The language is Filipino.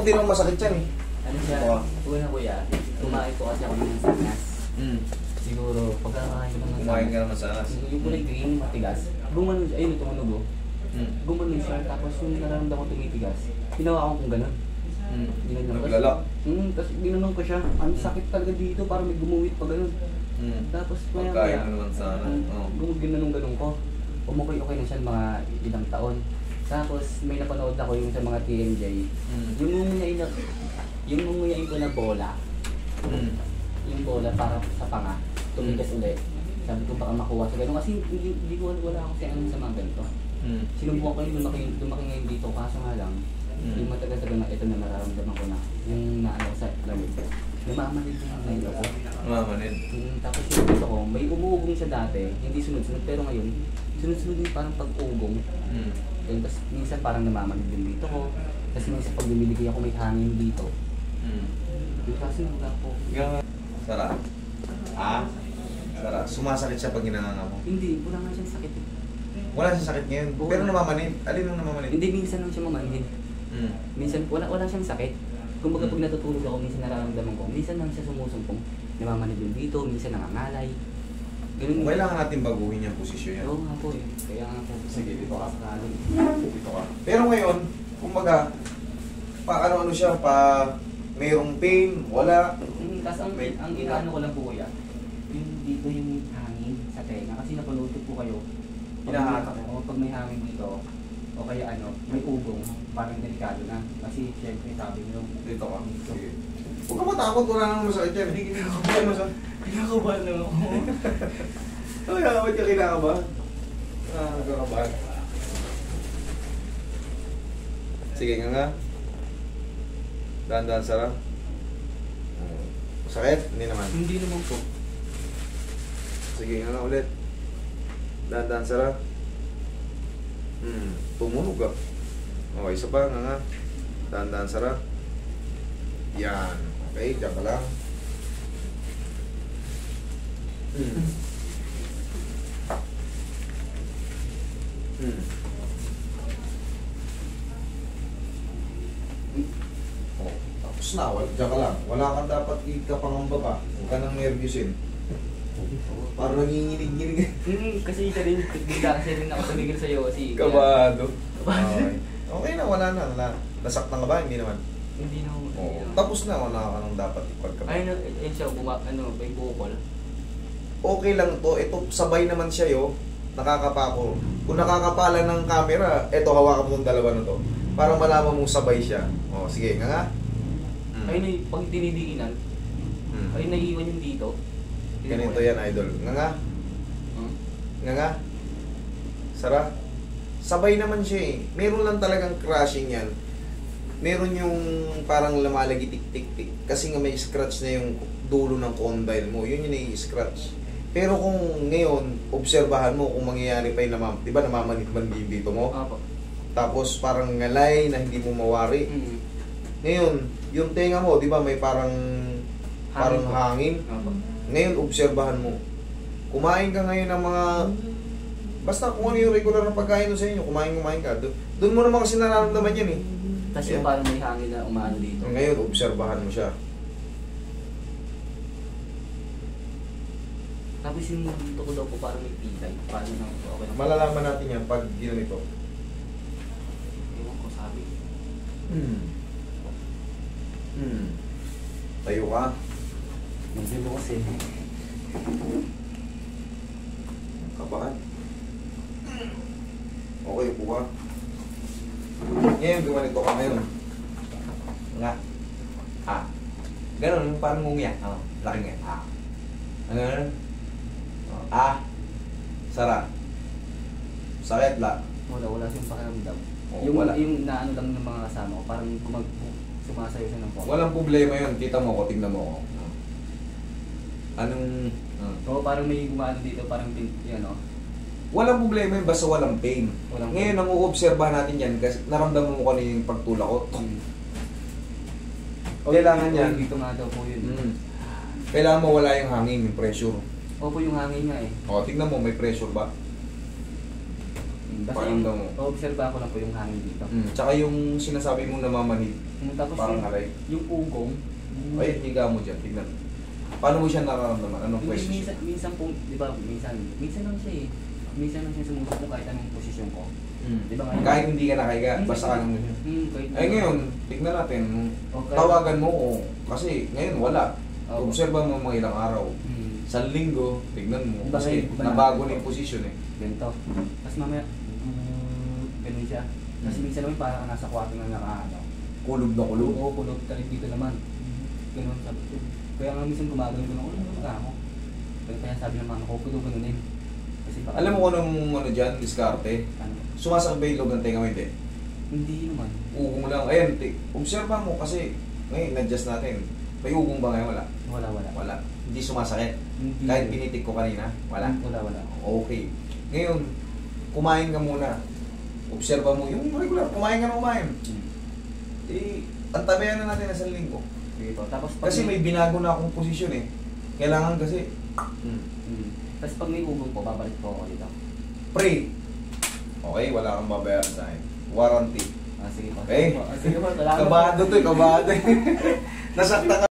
hindi naman masakit yan eh. Ano siya, una kuya, kumain po kasi ako ng sanas. Siguro, pagkakain ko ng Kumain ka naman sanas. Yung kulay green, matigas. Gumanon siya, ayun, tumunog oh. Gumanon siya, tapos yung nararamdaman ko tumitigas. Ginawa ko kung gano'n. Naglalak. Tapos ginanong ko siya. Ang sakit talaga dito, parang may gumuwit pa gano'n. Tapos Pagkain mo naman sana. ginanong ko. Okay na siya mga ilang taon. Tapos may napanood ako yung sa mga TMJ. Yung munguyain ko na bola. Yung bola para sa panga. Tumigas ulit. Sabi ko baka makuha sa gano'n. Kasi hindi ko wala ako sa mga ganito. Sinubukan ko yung lumaki ngayon dito. Kaso nga lang, yung matagal-tagal na ito na nararamdaman ko na. Yung naano ko sa lamig. Namamanid yung ngayon ako. Namamanid. Tapos yung dito ko, may umuugong siya dati. Hindi sunod-sunod. Pero ngayon, sunod-sunod yung parang pag-ugong. Tapos minsan parang namamanid din dito ko. Tapos minsan pag lumiligay ako may hangin dito. Kasi wala po. Sara. Sara. Sumasakit siya pag ginanganga mo? Hindi, wala nga siyang sakit. Wala siyang sakit ngayon. Pero namamanid. Alin ang namamanid? Hindi, minsan lang siya mamanid. Minsan, wala siyang sakit. Kumbaga pag natutulog ako, minsan nararamdaman ko. Minsan lang siya sumusumpong. Namamanid yung dito, minsan nangangalay. Ganun. Kailangan natin baguhin yung posisyon yan. Oo nga po eh. Kaya nga po. Sige, dito ka. Sakali. Dito ka. Pero ngayon, kumbaga, ano siya, mayroong pain, wala. Kasi ang inaano ko lang po kuya, yung dito yung hangin sa tenga. Kasi napanood po kayo. Pag may hangin dito, o kaya may ugong, parang delikado na. Kasi syempre sabi nyo. Dito ka. Sige. Huwag ka matakot, wala nang masakit yan. Hindi kinakabahan mo sa... Kinakabahan lang ako. Ba't ka kinakabahan? Nagkakabahan. Sige nga. Dahan-dahan sarap. Sakit? Hindi naman. Hindi naman po. Sige nga ulit. Dahan-dahan sarap. Tumunog ah. Okay, isa pa nga. Dahan-dahan sarap. Yan. Okay, diyan ka lang. Tapos na, diyan ka lang. Wala kang dapat ikapangamba pa. Huwag ka nang nervyusin. Parang nanginginig-ginig. Kasi isa rin, bigla kasi rin ako tumigil sa'yo kasi... Kabado. Okay na, wala na. Nasaktan ka ba? Hindi naman. Hindi na ako. Tapos na, wala ka nang dapat ipagkabal. Ayun siya, may bukol. Okay lang to. Ito, sabay naman siya nakakapako. Kung nakakapala ng camera, ito, hawakan mo yung dalawa na to. Para malaman mong sabay siya. Sige, nga. Ayun, pag dinidiinan, ayun, naiiwan yung dito. Ganito yan, idol. Nga. Sara. Sabay naman siya eh. Meron lang talagang crashing yan. Meron yung parang lamalagi tik-tik-tik. Kasi nga may scratch na yung dulo ng condyle mo. Yun yung i-scratch. Pero kung ngayon, obserbahan mo kung mangyayari pa yung di ba namamanid-manid dito mo? Apo. Tapos parang ngalay na hindi mo mawari. Ngayon, yung tenga mo, di ba may parang hangin. Ngayon, obserbahan mo. Kumain ka ngayon ng mga... Basta kung ano yung regular na pagkain sa inyo, kumain ka. Doon mo naman kasi nararamdaman yan eh. Tapos yung parang may hangin na umaano dito. Ngayon, obserbahan mo siya. Tapos yung dito ko daw po parang may pilay. Paano na okay na? Malalaman natin yan pag ginamito. Ewan ko sabi. Tayo ka. Medyo mo kasi. Kabahan. Okay, upo ka. Ngayon, gumanito ka ngayon. Nga. Ganon, yung parang ngungi yan. Laki nga. Ano? Sara. Sakit la. Wala siyang pakiramdam. Wala. Yung naano lang ng mga kasama ko, parang sumasayo siya ng poko. Walang problema yun. Kita mo ko, tingnan mo ko. Anong... parang may gumano dito, parang yan o. Walang problema yun, basta walang pain. Ngayon, ang uobserbahan natin yan, kasi naramdaman mo kanina yung pagtulak ko. Kailangan yan. Dito nga daw po yun. Kailangan mawala yung hangin, yung pressure. Opo, yung hangin nga eh. Tingnan mo, may pressure ba? Basta Parang yung, daw mo. obserba ko lang po yung hangin dito. Tsaka yung sinasabi mo namamanid, Tapos parang yung, alay. yung ugong, Ay, higa mo dyan, tignan. Paano mo siya nararamdaman? Anong hindi, position? minsan po, di ba, minsan lang siya eh. Minsan lang siya sumusok ko kahit anong posisyon ko. Di ba ngayon? Kahit hindi ka nakahiga, basta ka lang mo siya. Ay ngayon, tignan natin, Okay. tawagan mo ko, kasi ngayon wala. Oo. Obserba mo mga ilang araw. Sa linggo, tignan mo, Iba kasi iba nabago na yung posisyon eh. Ganito. Tapos mamaya, ganun siya. Tapos minsan naman parang nasa kwarto na nakaano. Kulog na kulog. Oo, kulog talit dito naman. Ganun sabi ko. Kaya nga minsan gumagano ko na ako. Kaya sabi ng mama ko, kulog ganun din. Kasi baka, Alam mo kung anong dyan, diskarte? ano, Sumasakbay yung loob ng tenga mo, hindi. hindi naman. Ugong lang. Ayan, obserba mo kasi ngayon, na-adjust natin. May ugong ba ngayon? Wala. Wala. Wala. Hindi sumasakit. Hindi. Kahit pinitik ko kanina, wala. Wala. Okay. Ngayon, kumain ka muna. Obserba mo, yung regular, kumain ka na kumain. Eh, antabayan na natin sa linggo. Sige po. Tapos pag Kasi may binago na akong posisyon eh. Kailangan kasi, Tapos pag may ugong po, babalik po ako dito. pray. Okay, wala kang babayaran sa akin. Warranty. Sige po. Okay? Sige po. Salamat po. Kabado to eh, kabado. Nasakta ka.